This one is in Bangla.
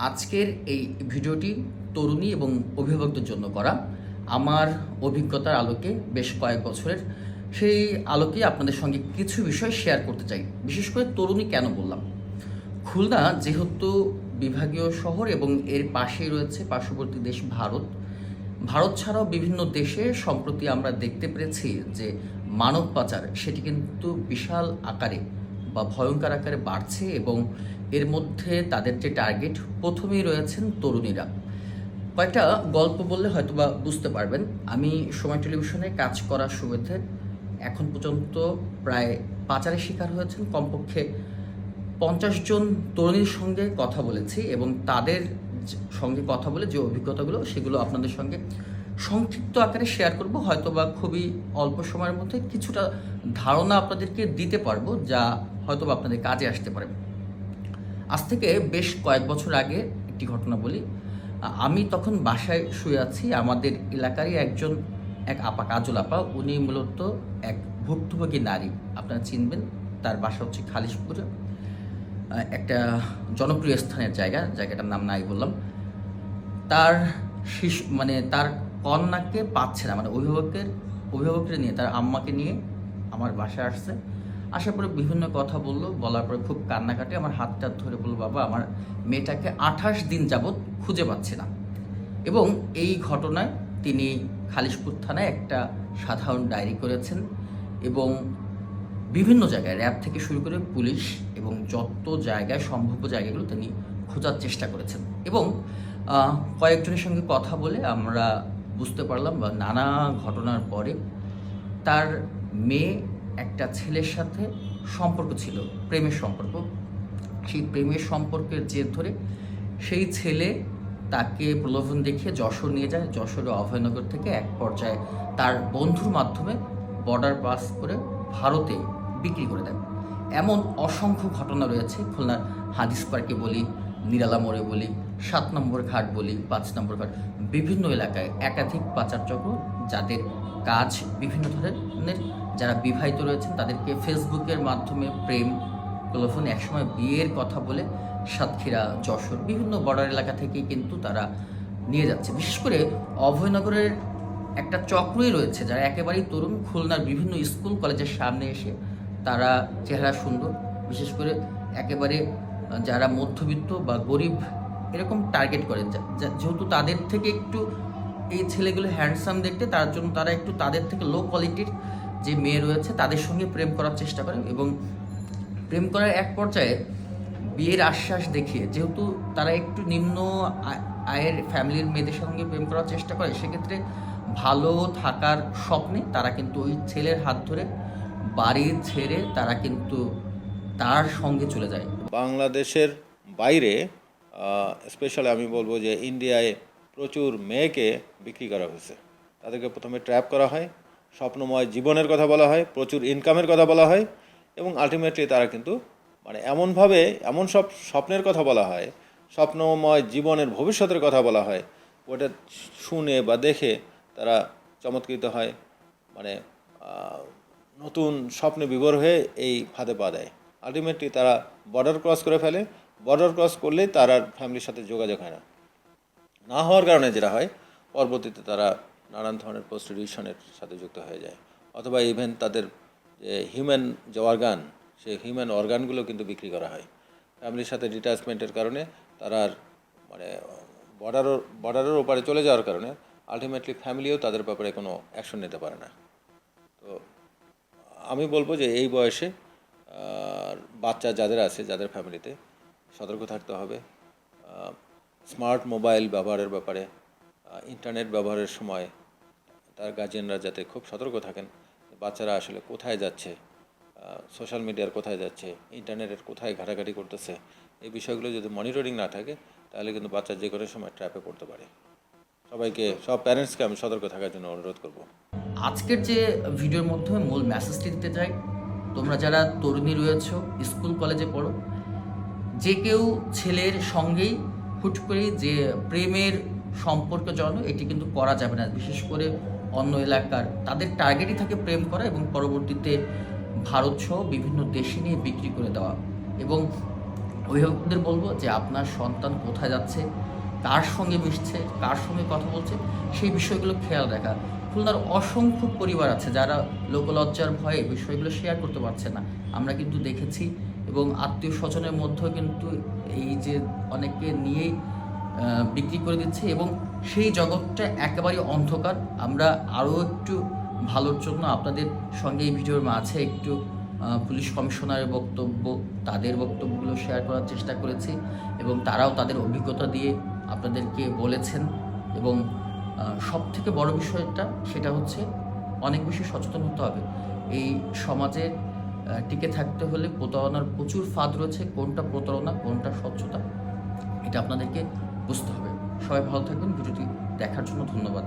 আজকের এই ভিডিওটি তরুণী এবং অভিভাবকদের জন্য করা। আমার অভিজ্ঞতার আলোকে বেশ কয়েক বছরের সেই আলোকে আপনাদের সঙ্গে কিছু বিষয় শেয়ার করতে চাই। বিশেষ করে তরুণী কেন বললাম, খুলনা যেহেতু বিভাগীয় শহর এবং এর পাশেই রয়েছে পার্শ্ববর্তী দেশ ভারত। ভারত ছাড়াও বিভিন্ন দেশে সম্প্রতি আমরা দেখতে পেরেছি যে মানব পাচার সেটি কিন্তু বিশাল আকারে বা ভয়ঙ্কর আকারে বাড়ছে এবং এর মধ্যে তাদের যে টার্গেট প্রথমেই রয়েছেন তরুণীরা। কয়েকটা গল্প বললে হয়তো বা বুঝতে পারবেন। আমি সময় টেলিভিশনে কাজ করার সুবাদে এখন পর্যন্ত প্রায় পাচারের শিকার হয়েছেন কমপক্ষে 50 জন তরুণীর সঙ্গে কথা বলেছি এবং তাদের সঙ্গে কথা বলে যে অভিজ্ঞতাগুলো সেগুলো আপনাদের সঙ্গে সংক্ষিপ্ত আকারে শেয়ার করব। হয়তো বা খুবই অল্প সময়ের মধ্যে কিছুটা ধারণা আপনাদেরকে দিতে পারবো, যা হয়তো বা আপনাদের কাজে আসতে পারে। আজ থেকে বেশ কয়েক বছর আগে একটি ঘটনা বলি। আমি তখন বাসায় শুয়ে আছি। আমাদের এলাকারই এক আপা, কাজল আপা, উনি মূলত এক ভুক্তভোগী নারী। আপনারা চিনবেন, তার বাসা হচ্ছে খালিশপুরে, একটা জনপ্রিয় স্থানের জায়গাটার নাম নাই বললাম। তার শিশু তার কন্যাকে পাচ্ছে না, অভিভাবককে নিয়ে, তার আম্মাকে নিয়ে আমার বাসায় আসছে। আসার পরে বিভিন্ন কথা বলার পরে খুব কান্নাকাটি, আমার হাতটা ধরে বলল, বাবা আমার মেয়েটাকে 28 দিন যাবৎ খুঁজে পাচ্ছে না। এবং এই ঘটনায় তিনি খালিশপুর থানায় একটা সাধারণ ডায়েরি করেছেন এবং বিভিন্ন জায়গায় র্যাব থেকে শুরু করে পুলিশ এবং যত জায়গায় সম্ভাব্য জায়গাগুলো তিনি খোঁজার চেষ্টা করেছেন। এবং কয়েকজনের সঙ্গে কথা বলে আমরা বুঝতে পারলাম বা নানা ঘটনার পরে তার মেয়ে একটা ছেলের সাথে সম্পর্ক ছিল, প্রেমের সম্পর্ক। সেই প্রেমের সম্পর্কের জের ধরে সেই ছেলে তাকে প্রলোভন দেখিয়ে যশোর নিয়ে যায়। যশোরে অভয়নগর থেকে এক পর্যায়ে তার বন্ধুর মাধ্যমে বর্ডার পাস করে ভারতে বিক্রি করে দেয়। এমন অসংখ্য ঘটনা রয়েছে। খুলনার হাদিস পার্কে বলি, নিরালা মোড়ে বলি, 7 নম্বর ঘাট বলি, 5 নম্বর ঘাট, বিভিন্ন এলাকায় একাধিক পাচার চক্র, যাদের কাজ বিভিন্ন ধরনের, যারা বিবাহিত রয়েছেন তাদেরকে ফেসবুকের মাধ্যমে প্রেম প্রলোভন, একসময় বিয়ের কথা বলে সাতক্ষীরা, যশোর, বিভিন্ন বর্ডার এলাকা থেকেই কিন্তু তারা নিয়ে যাচ্ছে। বিশেষ করে অভয়নগরের একটা চক্রই রয়েছে যারা একেবারেই তরুণ, খুলনার বিভিন্ন স্কুল কলেজের সামনে এসে তারা চেহারা সুন্দর, বিশেষ করে একেবারে যারা মধ্যবিত্ত বা গরিব এরকম টার্গেট করেন। যেহেতু তাদের থেকে একটু এই ছেলেগুলো হ্যান্ডসাম দেখতে, তার জন্য তারা একটু তাদের থেকে লো কোয়ালিটির যে মেয়ে রয়েছে তাদের সঙ্গে প্রেম করার চেষ্টা করে এবং প্রেম করার এক পর্যায়ে বিয়ের আশ্বাস দেখিয়ে, যেহেতু তারা একটু নিম্ন আয়ের ফ্যামিলির মেয়েদের সঙ্গে প্রেম করার চেষ্টা করে, সেক্ষেত্রে ভালো থাকার স্বপ্নে তারা কিন্তু ওই ছেলের হাত ধরে বাড়ি ছেড়ে তারা কিন্তু তার সঙ্গে চলে যায়। বাংলাদেশের বাইরে স্পেশালি আমি বলবো যে ইন্ডিয়ায় প্রচুর মেয়েকে বিক্রি করা হয়েছে। তাদেরকে প্রথমে ট্র্যাপ করা হয়, স্বপ্নময় জীবনের কথা বলা হয়, প্রচুর ইনকামের কথা বলা হয় এবং আলটিমেটলি তারা কিন্তু এমনভাবে এমন সব স্বপ্নের কথা বলা হয়, স্বপ্নময় জীবনের ভবিষ্যতের কথা বলা হয়, ওটা শুনে বা দেখে তারা চমৎকৃত হয়, নতুন স্বপ্নে বিভোর হয়ে এই ফাঁদে পা দেয়। আলটিমেটলি তারা বর্ডার ক্রস করে ফেলে। বর্ডার ক্রস করলেই তার আর ফ্যামিলির সাথে যোগাযোগ হয় না হওয়ার কারণে যেটা হয়, পরবর্তীতে তারা নানান ধরনের প্রস্টিটিউশনের সাথে যুক্ত হয়ে যায়, অথবা ইভেন তাদের যে হিউম্যান যে অর্গান, সেই হিউম্যান অর্গানগুলো কিন্তু বিক্রি করা হয়। ফ্যামিলির সাথে ডিট্যাচমেন্টের কারণে তারা আর বর্ডারের ওপারে চলে যাওয়ার কারণে আলটিমেটলি ফ্যামিলিও তাদের ব্যাপারে কোনো অ্যাকশন নিতে পারে না। তো আমি বলবো যে এই বয়সে বাচ্চা যাদের আছে, যাদের ফ্যামিলিতে, সতর্ক থাকতে হবে। স্মার্ট মোবাইল ব্যবহারের ব্যাপারে, ইন্টারনেট ব্যবহারের সময় তার গার্জিয়ানরা যাতে খুব সতর্ক থাকেন। বাচ্চারা আসলে কোথায় যাচ্ছে, সোশ্যাল মিডিয়ার কোথায় যাচ্ছে, ইন্টারনেটের কোথায় ঘাটাঘাটি করতেছে, এই বিষয়গুলো যদি মনিটরিং না থাকে তাহলে কিন্তু বাচ্চা যে কোনো সময় ট্র্যাপে পড়তে পারে। সব প্যারেন্টসকে আমি সতর্ক থাকার জন্য অনুরোধ করব। আজকের যে ভিডিওর মাধ্যমে মূল মেসেজটি দিতে চাই, তোমরা যারা তরুণী রয়েছো, স্কুল কলেজে পড়ো, যে কেউ ছেলের সঙ্গেই হুট করে যে প্রেমের সম্পর্ক জড়ানো, এটি কিন্তু করা যাবে না। বিশেষ করে অন্য এলাকার তাদের টার্গেটই থাকে প্রেম করা এবং পরবর্তীতে ভারত সহ বিভিন্ন দেশে নিয়ে বিক্রি করে দেওয়া। এবং অভিভাবকদের বলবো যে আপনার সন্তান কোথায় যাচ্ছে, কার সঙ্গে মিশছে, কার সঙ্গে কথা বলছে, সেই বিষয়গুলো খেয়াল রাখা। খুলনার অসংখ্য পরিবার আছে যারা লোকলজ্জার ভয়ে বিষয়গুলো শেয়ার করতে পারছে না। আমরা কিন্তু দেখেছি, এবং আত্মীয় স্বজনের মধ্যেও কিন্তু এই যে অনেকে নিয়েই বিক্রি করে দিচ্ছে, এবং সেই জগৎটা একেবারে অন্ধকার। আমরা আরও একটু ভালোর জন্য আপনাদের সঙ্গে এই ভিডিওর মাঝে একটু পুলিশ কমিশনারের বক্তব্য, তাদের বক্তব্যগুলো শেয়ার করার চেষ্টা করেছি, এবং তারাও তাদের অভিজ্ঞতা দিয়ে আপনাদেরকে বলেছেন। এবং সবথেকে বড় বিষয়টা সেটা হচ্ছে অনেক বেশি সচেতন হতে হবে। এই সমাজে টিকে থাকতে হলে প্রতারণার প্রচুর ফাঁদ রয়েছে। কোনটা প্রতারণা, কোনটা স্বচ্ছতা, এটা আপনাদেরকে বুঝতে হবে। সবাই ভালো থাকবেন। ভিডিওটি দেখার জন্য ধন্যবাদ।